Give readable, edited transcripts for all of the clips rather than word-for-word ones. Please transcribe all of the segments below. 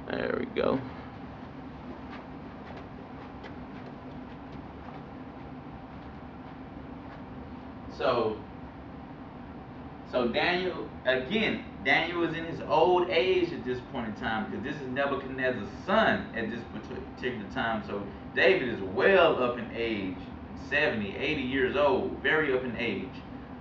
There we go. So, so Daniel, again, Daniel is in his old age at this point in time because this is Nebuchadnezzar's son at this particular time. So David is well up in age, 70, 80 years old, very up in age.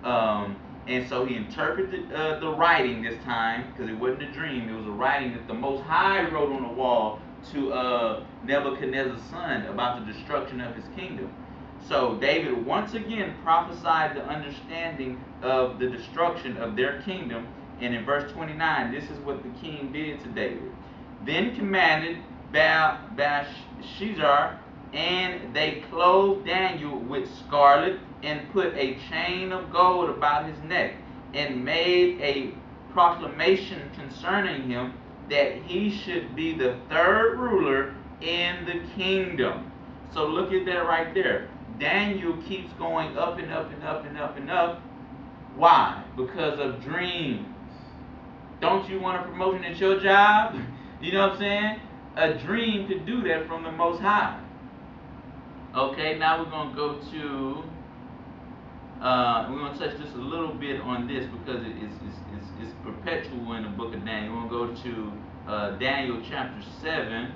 Um, and so he interpreted the writing this time because it wasn't a dream, it was a writing that the Most High wrote on the wall to Nebuchadnezzar's son about the destruction of his kingdom. So David once again prophesied the understanding of the destruction of their kingdom. And in verse 29, this is what the king did to David. Then commanded Belshazzar, and they clothed Daniel with scarlet, and put a chain of gold about his neck, and made a proclamation concerning him, that he should be the third ruler in the kingdom. So look at that right there. Daniel keeps going up and up and up and up and up. Why? Because of dreams. Don't you want a promotion at your job? You know what I'm saying? A dream could do that from the Most High. Okay, now we're going to go to, we're going to touch just a little bit on this because it's perpetual in the book of Daniel. We're going to go to Daniel chapter 7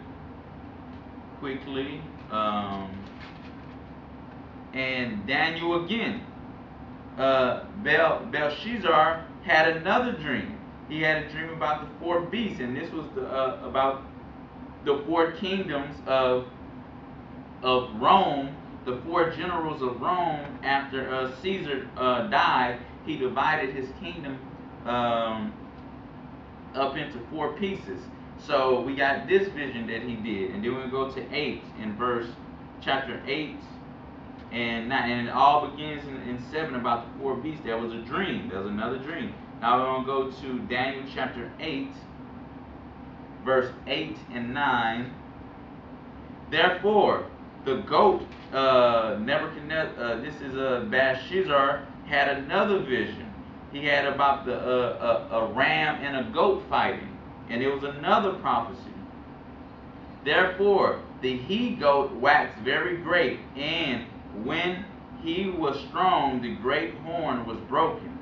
quickly. And Daniel again, Belshazzar had another dream. He had a dream about the four beasts, and this was about the four kingdoms of Rome, the four generals of Rome. After Caesar died, he divided his kingdom up into four pieces. So we got this vision that he did, and then we go to 8 in chapter 8 and 9, and it all begins in 7 about the four beasts. There was a dream. There was another dream. Now we're going to go to Daniel chapter 8, verse 8 and 9. Therefore, the goat, Nebuchadnezzar, this is Belshazzar, had another vision. He had about a ram and a goat fighting, and it was another prophecy. Therefore, the he-goat waxed very great, and when he was strong, the great horn was broken.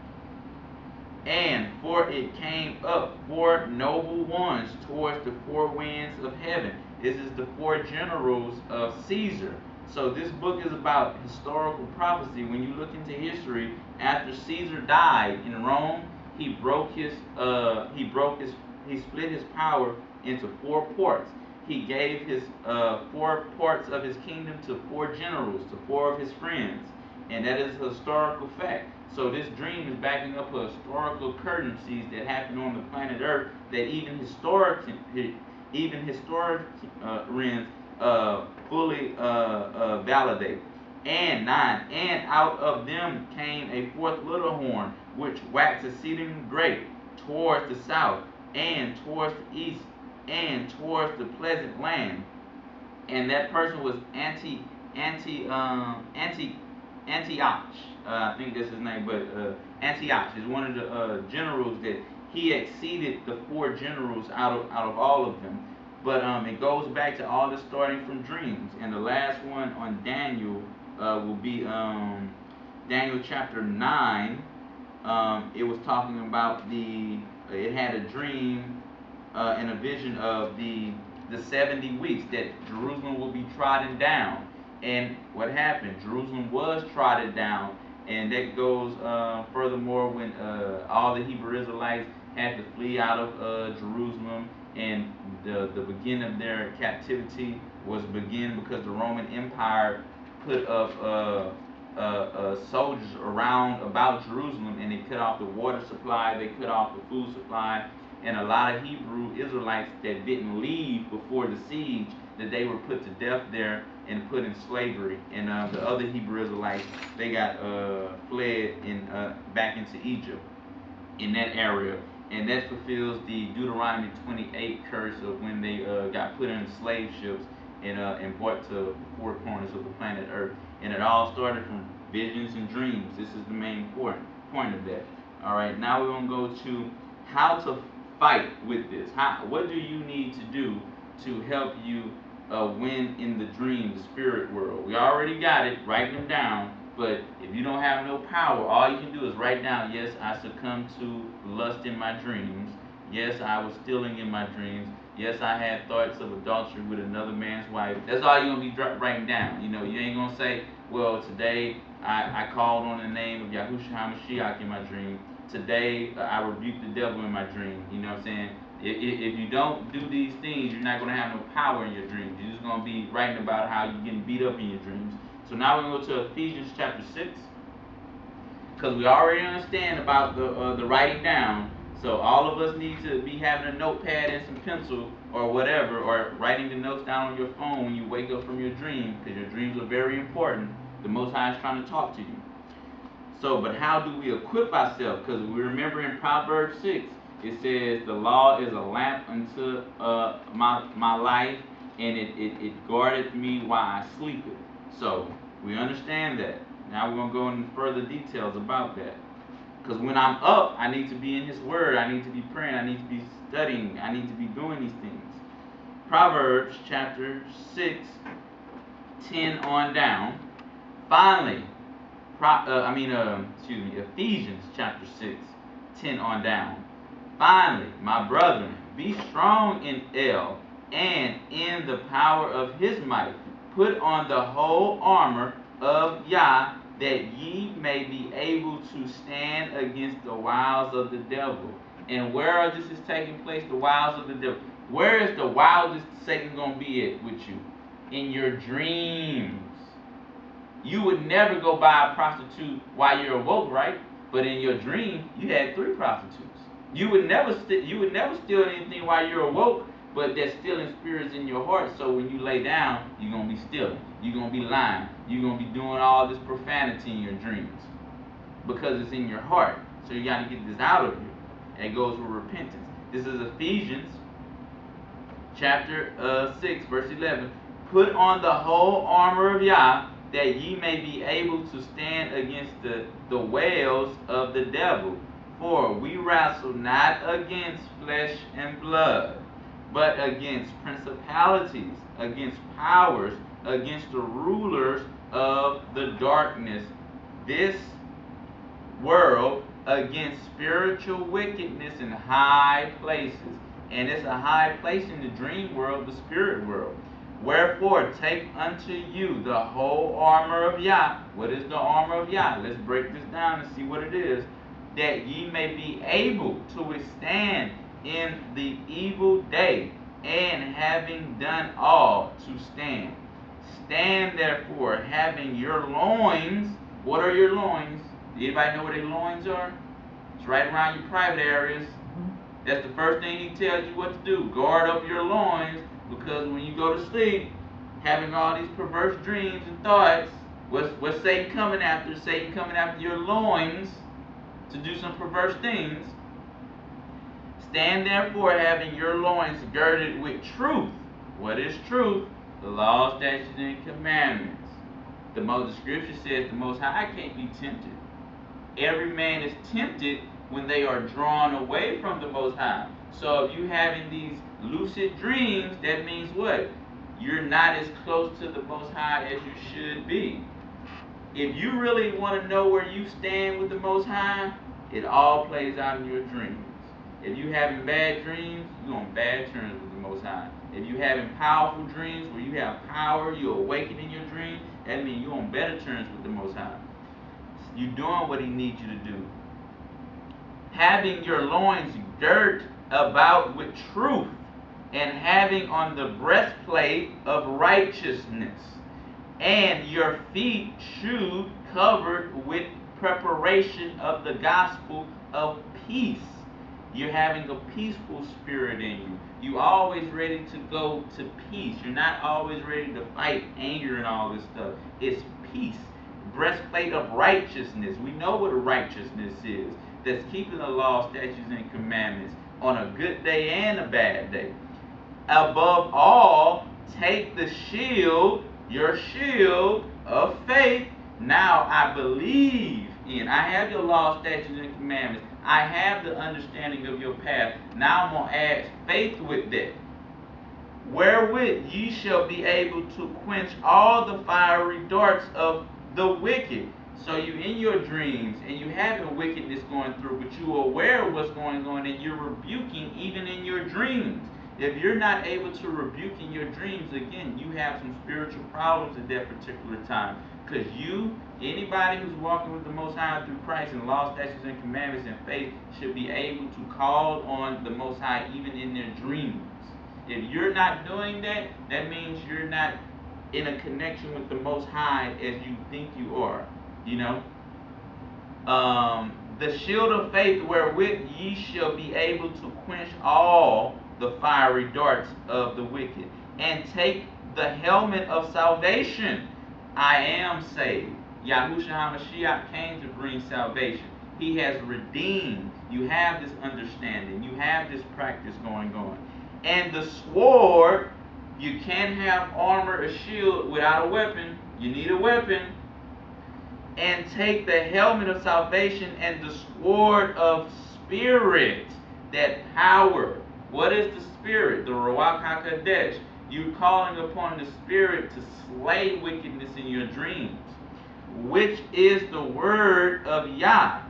And for it came up four noble ones towards the four winds of heaven. This is the four generals of Caesar. So this book is about historical prophecy. When you look into history, after Caesar died in Rome, he split his power into 4 parts. He gave his 4 parts of his kingdom to 4 generals, to 4 of his friends, and that is a historical fact. So this dream is backing up a historical occurrences that happened on the planet Earth that even historians fully validate. And 9, and out of them came a fourth little horn, which waxed exceeding great towards the south, and towards the east, and towards the pleasant land. And that person was Antioch. I think that's his name, but Antioch is one of the generals that he exceeded the 4 generals out of all of them. But it goes back to all this starting from dreams. And the last one on Daniel will be Daniel chapter 9. It was talking about it had a dream and a vision of the 70 weeks that Jerusalem will be trodden down. And what happened? Jerusalem was trodden down, and that goes furthermore when all the Hebrew Israelites had to flee out of Jerusalem, and the beginning of their captivity was begin because the Roman Empire put up soldiers around about Jerusalem, and they cut off the water supply, they cut off the food supply, and a lot of Hebrew Israelites that didn't leave before the siege, that they were put to death there and put in slavery. And the other Hebrew Israelites, they got fled back into Egypt in that area. And that fulfills the Deuteronomy 28 curse of when they got put in slave ships and brought to the 4 corners of the planet Earth. And it all started from visions and dreams. This is the main point of that. All right, now we're going to go to how to fight with this? What do you need to do to help you win in the dream, the spirit world? We already got it, write them down. But if you don't have no power, all you can do is write down, yes, I succumbed to lust in my dreams. Yes, I was stealing in my dreams. Yes, I had thoughts of adultery with another man's wife. That's all you're going to be writing down. You know, you ain't going to say, well, today I called on the name of Yahushua HaMashiach in my dream. Today I rebuked the devil in my dream. You know what I'm saying? If you don't do these things, you're not going to have no power in your dreams. You're just going to be writing about how you're getting beat up in your dreams. So now we're going to go to Ephesians chapter 6. Because we already understand about the writing down. So all of us need to be having a notepad and some pencil or whatever, or writing the notes down on your phone when you wake up from your dream, because your dreams are very important. The Most High is trying to talk to you. So, but how do we equip ourselves? Because we remember in Proverbs 6, it says, the law is a lamp unto my life, and it guardeth me while I sleepeth. So, we understand that. Now we're going to go into further details about that. Because when I'm up, I need to be in His Word. I need to be praying. I need to be studying. I need to be doing these things. Proverbs chapter 6, 10 on down. Finally, Ephesians chapter 6, 10 on down. Finally, my brethren, be strong in El and in the power of His might. Put on the whole armor of Yah, that ye may be able to stand against the wiles of the devil. And where this is taking place, the wiles of the devil? Where is the wildest Satan going to be at with you? In your dreams. You would never go buy a prostitute while you're awoke, right? But in your dream, you had 3 prostitutes. You would never steal anything while you're awoke, but there's stealing spirits in your heart. So when you lay down, you're going to be stealing. You're going to be lying. You're going to be doing all this profanity in your dreams because it's in your heart. So you got to get this out of you. And it goes with repentance. This is Ephesians chapter 6, verse 11. Put on the whole armor of Yah, that ye may be able to stand against the wiles of the devil. For we wrestle not against flesh and blood, but against principalities, against powers, against the rulers of the darkness, this world, against spiritual wickedness in high places. And it's a high place in the dream world, the spirit world. Wherefore, take unto you the whole armor of Yah. What is the armor of Yah? Let's break this down and see what it is. That ye may be able to withstand in the evil day, and having done all, to stand. Stand therefore, having your loins. What are your loins? Anybody know what their loins are? It's right around your private areas. That's the first thing He tells you what to do. Guard up your loins, because when you go to sleep, having all these perverse dreams and thoughts, what's Satan coming after? Satan coming after your loins to do some perverse things. Stand therefore, having your loins girded with truth. What is truth? The law, statutes, and commandments. The Scripture says the Most High can't be tempted. Every man is tempted when they are drawn away from the Most High. So if you're having these lucid dreams, that means what? You're not as close to the Most High as you should be. If you really want to know where you stand with the Most High, it all plays out in your dreams. If you're having bad dreams, you're on bad terms with the Most High. If you're having powerful dreams where you have power, you're awakened in your dream, that means you're on better terms with the Most High. You're doing what He needs you to do. Having your loins girt about with truth, and having on the breastplate of righteousness, and your feet shoe covered with preparation of the gospel of peace. You're having a peaceful spirit in you. You're always ready to go to peace. You're not always ready to fight anger and all this stuff. It's peace. Breastplate of righteousness. We know what a righteousness is. That's keeping the law, statutes, and commandments on a good day and a bad day. Above all, take the shield, your shield of faith. Now I believe in. I have your law, statutes, and commandments. I have the understanding of your path. Now I'm going to add faith with that. Wherewith ye shall be able to quench all the fiery darts of the wicked. So you in your dreams, and you having wickedness going through, but you are aware of what's going on, and you're rebuking even in your dreams. If you're not able to rebuke in your dreams, again, you have some spiritual problems at that particular time. Because anybody who's walking with the Most High through Christ and law, statutes, and commandments and faith should be able to call on the Most High even in their dreams. If you're not doing that, that means you're not in a connection with the Most High as you think you are. The shield of faith wherewith ye shall be able to quench all the fiery darts of the wicked, and take the helmet of salvation. I am saved. Yahushua HaMashiach came to bring salvation. He has redeemed. You have this understanding. You have this practice going on. And the sword, you can't have armor or shield without a weapon. You need a weapon. And take the helmet of salvation and the sword of spirit, that power. What is the spirit? The Ruach HaKodesh. You're calling upon the spirit to slay wickedness in your dreams, which is the word of Yah,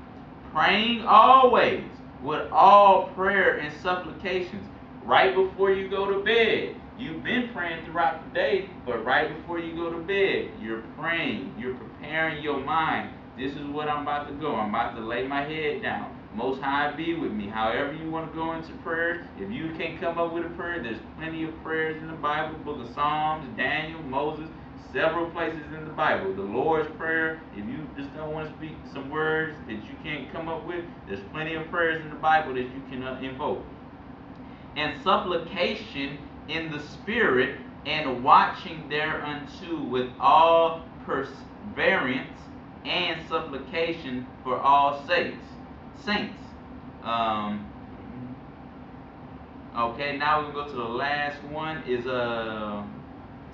praying always with all prayer and supplications. Right before you go to bed. You've been praying throughout the day, but right before you go to bed, you're praying. You're preparing your mind. This is what I'm about to go. I'm about to lay my head down. Most High be with me. However you want to go into prayers. If you can't come up with a prayer, there's plenty of prayers in the Bible. Book of Psalms, Daniel, Moses, several places in the Bible. The Lord's Prayer, if you just don't want to speak some words that you can't come up with, there's plenty of prayers in the Bible that you can invoke. And supplication in the Spirit, and watching thereunto with all perseverance and supplication for all saints. Okay, now we're going to go to the last one. Is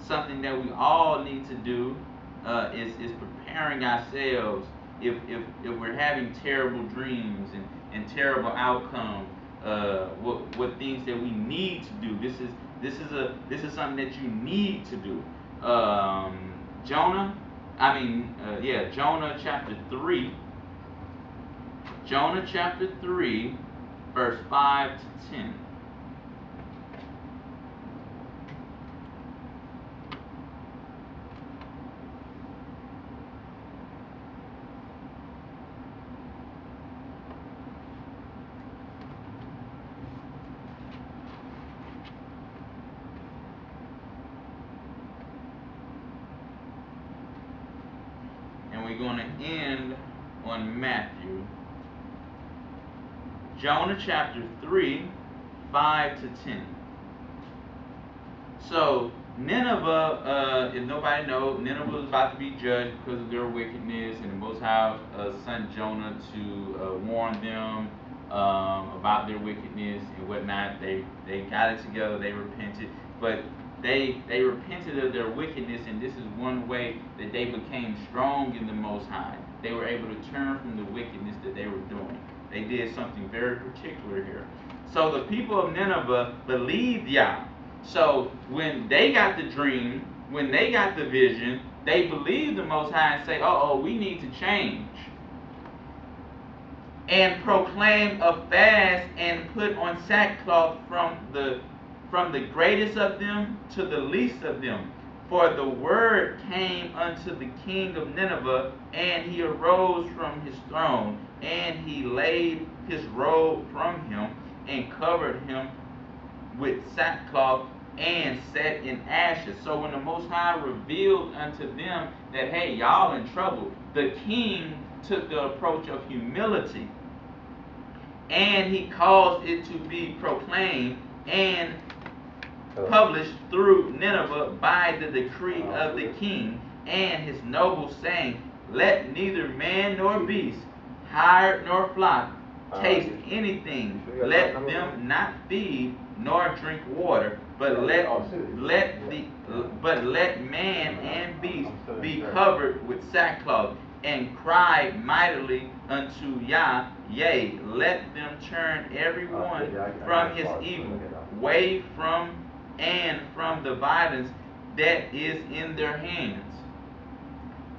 something that we all need to do, is preparing ourselves if we're having terrible dreams and terrible outcomes. What things that we need to do. This is something that you need to do. Jonah chapter 3. Jonah chapter 3, verse 5 to 10. We're going to end on Matthew. Jonah chapter 3, 5 to 10. So, Nineveh, if nobody knows, Nineveh was about to be judged because of their wickedness, and the Most High sent Jonah to warn them about their wickedness and whatnot. They got it together, they repented, but they repented of their wickedness, and this is one way that they became strong in the Most High. They were able to turn from the wickedness that they were doing. They did something very particular here. So the people of Nineveh believed Yah. So when they got the dream, when they got the vision, they believed the Most High and say, we need to change. And proclaim a fast and put on sackcloth from the greatest of them to the least of them. For the word came unto the king of Nineveh, and he arose from his throne, and he laid his robe from him, and covered him with sackcloth, and sat in ashes. So when the Most High revealed unto them that, hey, y'all in trouble, the king took the approach of humility, and he caused it to be proclaimed and published through Nineveh by the decree of the king and his nobles, saying, let neither man nor beast, hired nor flock, taste anything. Let them not feed nor drink water, but let man and beast be covered with sackcloth. and cry mightily unto Yah, yea, let them turn every one from his evil way from the violence that is in their hands.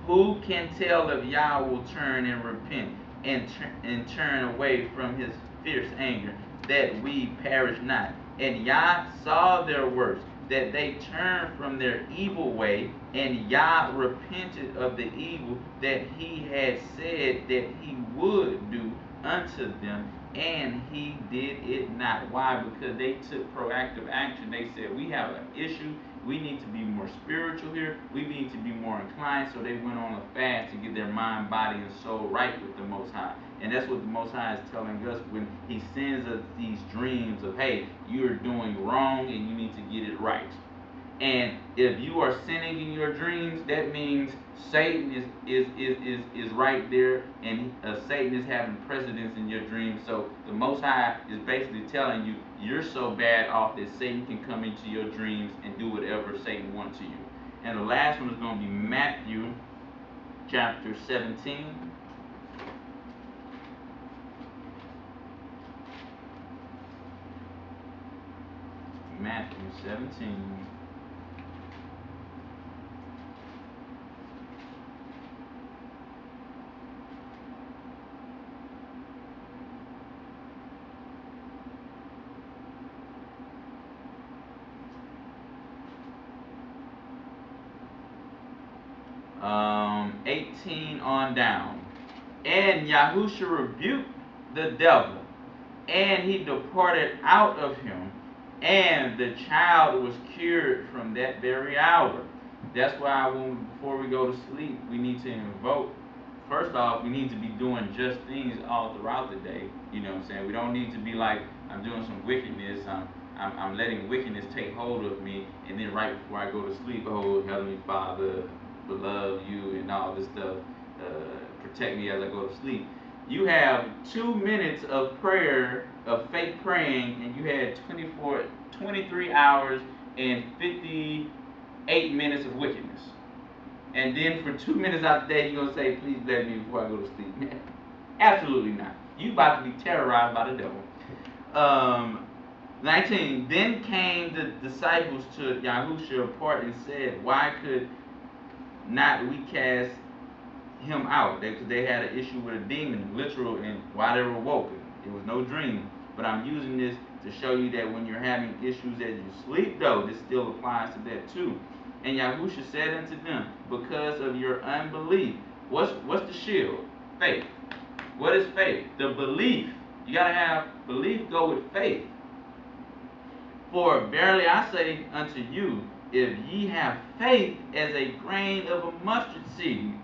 Who can tell if Yah will turn and repent and turn away from his fierce anger, that we perish not? And Yah saw their works, that they turned from their evil way, and Yah repented of the evil that he had said that he would do unto them, and he did it not. Why? Because they took proactive action. They said, we have an issue. We need to be more spiritual here. We need to be more inclined. So they went on a fast to get their mind, body, and soul right with the Most High. And that's what the Most High is telling us when he sends us these dreams of, hey, you're doing wrong and you need to get it right. And if you are sinning in your dreams, that means Satan is right there, and Satan is having precedence in your dreams. So the Most High is basically telling you, you're so bad off that Satan can come into your dreams and do whatever Satan wants to you. And the last one is going to be Matthew chapter 17. Matthew 17. 18 on down. And Yahusha rebuked the devil, and he departed out of him, and the child was cured from that very hour. That's why before we go to sleep, we need to invoke. First off, we need to be doing just things all throughout the day. You know what I'm saying? We don't need to be like, I'm doing some wickedness. I'm letting wickedness take hold of me, and then right before I go to sleep, oh, Heavenly Father, beloved you, and all this stuff, protect me as I go to sleep. You have 2 minutes of prayer, of fake praying, and you had 23 hours and 58 minutes of wickedness. And then for 2 minutes out the day, you're going to say, please bless me before I go to sleep. Absolutely not. You about to be terrorized by the devil. 19, then came the disciples to Yahusha apart and said, why could not we cast him out? Because they had an issue with a demon, literal, and while they were woken. It was no dream. But I'm using this to show you that when you're having issues as you sleep, though, this still applies to that too. And Yahusha said unto them, because of your unbelief. What's the shield? Faith. What is faith? The belief. You got to have belief go with faith. For verily I say unto you, if ye have faith as a grain of a mustard seed,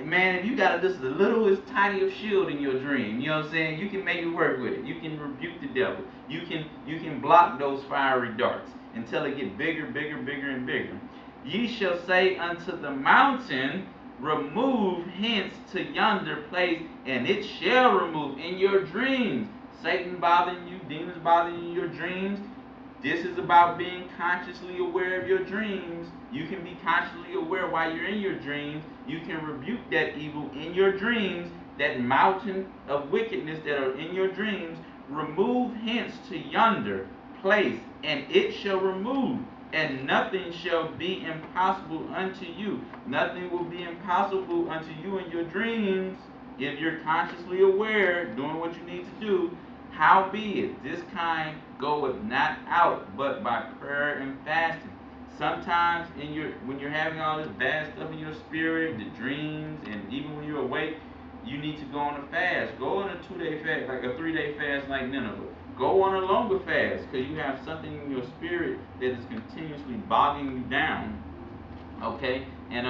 man, if you got this the littlest, tiniest shield in your dream, you know what I'm saying? You can make it work with it. You can rebuke the devil. You can block those fiery darts until they get bigger, bigger, bigger, and bigger. Ye shall say unto the mountain, remove hence to yonder place, and it shall remove. In your dreams, Satan bothering you, demons bothering you in your dreams. This is about being consciously aware of your dreams. You can be consciously aware while you're in your dreams. You can rebuke that evil in your dreams, that mountain of wickedness that are in your dreams. Remove hence to yonder place, and it shall remove, and nothing shall be impossible unto you. Nothing will be impossible unto you in your dreams if you're consciously aware, doing what you need to do. Howbeit, this kind goeth not out but by prayer and fasting. Sometimes when you're having all this bad stuff in your spirit, the dreams, and even when you're awake, you need to go on a fast. Go on a 2-day fast, like a 3-day fast like Nineveh. Go on a longer fast, because you have something in your spirit that is continuously bogging you down. Okay? And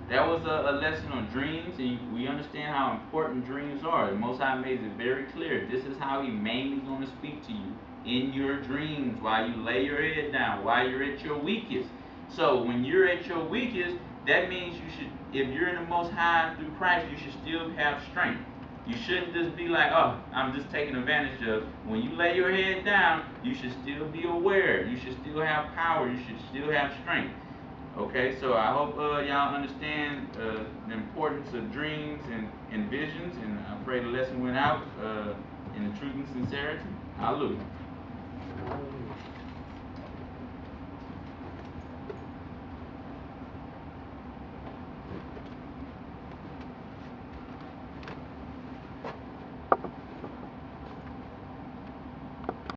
that was a lesson on dreams, and we understand how important dreams are. The Most High made it very clear. This is how He mainly going to speak to you in your dreams, while you lay your head down, while you're at your weakest. So when you're at your weakest, that means you should, if you're in the Most High through Christ, you should still have strength. You shouldn't just be like, oh, I'm just taking advantage of. When you lay your head down, you should still be aware. You should still have power. You should still have strength. Okay, so I hope y'all understand the importance of dreams and visions, and I pray the lesson went out in the truth and sincerity. Hallelujah.